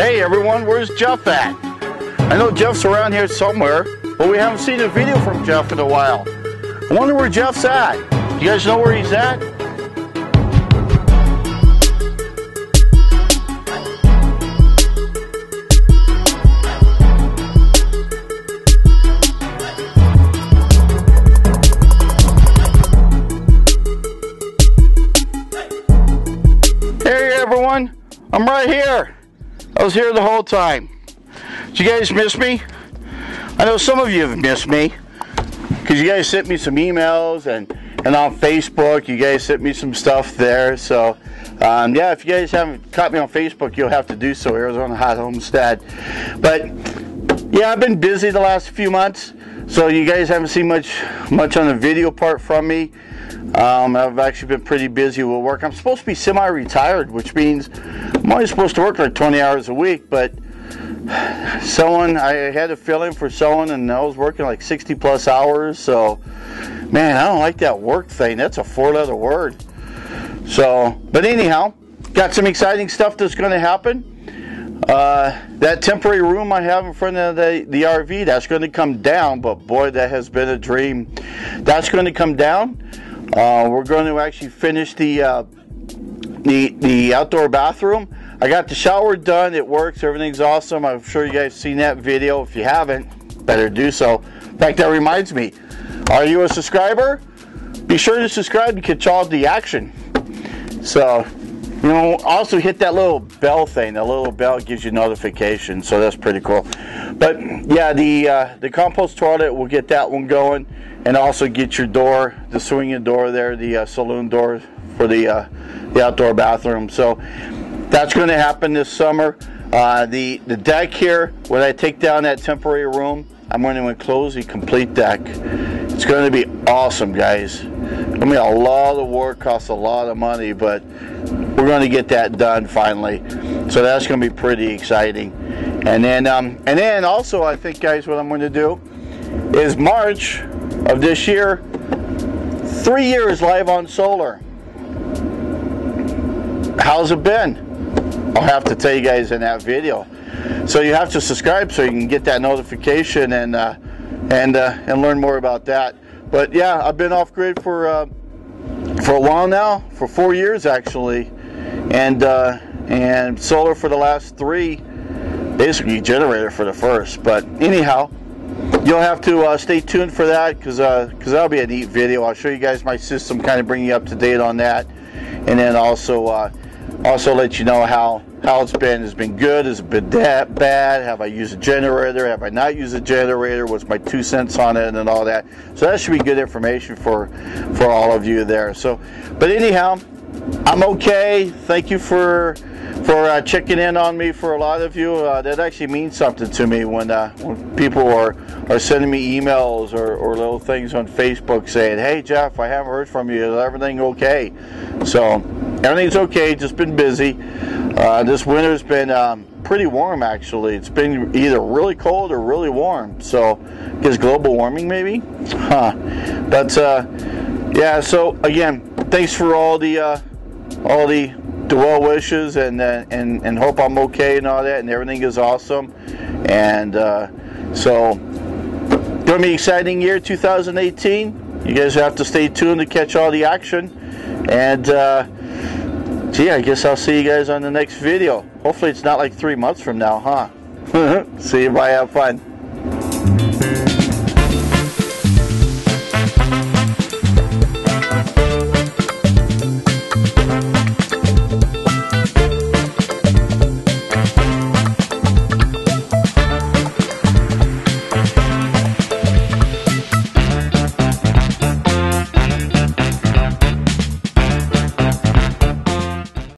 Hey everyone, where's Jeff at? I know Jeff's around here somewhere, but we haven't seen a video from Jeff in a while. I wonder where Jeff's at. You guys know where he's at? Hey everyone, I'm right here. I was here the whole time. Did you guys miss me? I know some of you have missed me because you guys sent me some emails and on Facebook you guys sent me some stuff there. So yeah, if you guys haven't caught me on Facebook, you'll have to do so. ArizonaHotHomestead. But yeah, I've been busy the last few months, so you guys haven't seen much on the video part from me. I've actually been pretty busy with work. I'm supposed to be semi-retired, which means I'm only supposed to work like 20 hours a week, but I had a fill-in for someone and I was working like 60 plus hours. So man, I don't like that work thing. That's a four-letter word. So, but anyhow, got some exciting stuff that's going to happen. That temporary room I have in front of the RV, that's going to come down, but boy, that has been a dream. That's going to come down. We're going to actually finish the outdoor bathroom. I got the shower done. It works. Everything's awesome. I'm sure you guys seen that video. If you haven't, better do so. In fact, that reminds me, are you a subscriber? Be sure to subscribe to catch all the action. So, you know, also hit that little bell thing. The little bell gives you notifications, so that's pretty cool. But yeah, the compost toilet, we'll get that one going, and also get your door, the swinging door there, the saloon door for the outdoor bathroom. So that's going to happen this summer. The deck here, when I take down that temporary room, I'm going to enclose the complete deck. It's going to be awesome, guys. I mean, a lot of work, costs a lot of money, but we're going to get that done finally. So that's going to be pretty exciting. And then also, I think, guys, what I'm going to do is March of this year, 3 years live on solar. How's it been? I'll have to tell you guys in that video. So you have to subscribe so you can get that notification and learn more about that. But yeah, I've been off grid for a while now, for 4 years actually, and solar for the last 3, basically generator for the first. But anyhow, you'll have to stay tuned for that because that'll be a neat video. I'll show you guys my system, kind of bring you up to date on that, and then also let you know how it's been. Has it been good? Has it been that bad? Have I used a generator? Have I not used a generator? What's my 2 cents on it and all that? So that should be good information for all of you there. So, but anyhow, I'm okay. Thank you for checking in on me. For a lot of you, that actually means something to me when people are sending me emails or little things on Facebook saying, "Hey Jeff, I haven't heard from you. Is everything okay?" So everything's okay. Just been busy. This winter's been pretty warm actually. It's been either really cold or really warm. So I guess global warming maybe. But yeah. So again, thanks for all the well wishes and hope I'm okay and all that, and everything is awesome. And so gonna be an exciting year 2018. You guys have to stay tuned to catch all the action. And gee, I guess I'll see you guys on the next video. Hopefully it's not like 3 months from now, huh? See you, bye, have fun.